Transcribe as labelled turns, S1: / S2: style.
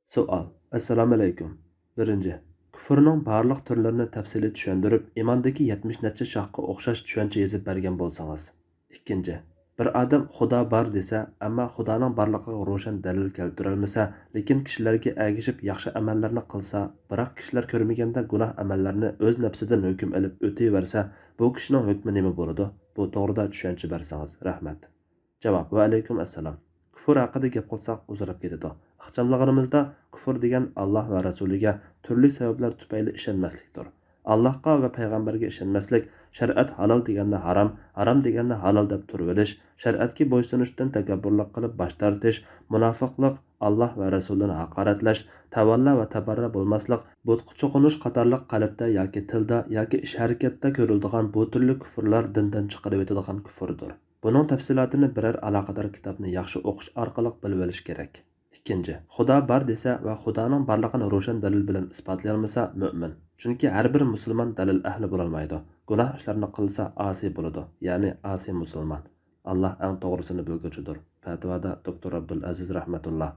S1: Savol. Assalomu alaykum. Birinchi. Kufrning barliq turlarini tafsili tushuntirib, iymondagi 70 necha shoxga o'xshash tushuncha yozib bergan bo'lsangiz. Ikkinchi. Bir odam Xudo bor desa, ammo Xudoning borligiga ro'shan dalil keltira olmasa, lekin kishilarga ergashib yaxshi amallarni qilsa, biroq kishilar ko'rmaganda gunoh amallarni o'z nafsidan hukm olib o'tayversa, bu kishining hukmi nima bo'ladi? Bu to'g'rida tushuncha bersangiz. Rahmat. Javob. Va alaykum assalom. Kufr haqida gap qilsak uzrab ketadi. Ixchamligimizda kufr degan Alloh va rasuliga turli sabablar tufayli ishonmaslikdir. Allohga va payg'ambarga ishonmaslik, shariat halol deganni harom, harom deganni halol deb turvilish, shariatga bo'ysunishdan takabburlik qilib bosh tortish, munofiqlik, Alloh va rasulini haqoratlash, tavalla va tabarra bo'lmaslik, butqa cho'qinish qatorliq qalbda yoki tilda yoki ish harakatda ko'riladigan bu turli kufrlar dindan chiqarib o'tadigan kufrdir. Buning tafsilotini biror aloqador kitobni yaxshi o'qish orqali bilib olish kerak. Ikkinchi, Xudo bor desa va Xudoning borligini ro'shan dalil bilan isbotlay olmasa mu'min. Chunki har bir musulmon dalil ahli bo'la olmaydi. Gunoh ishlarni qilsa asi bo'ladi, ya'ni asi musulmon. Alloh eng to'g'risini bilguchidir. Fatvoda Dr. Abdul Aziz rahmatulloh.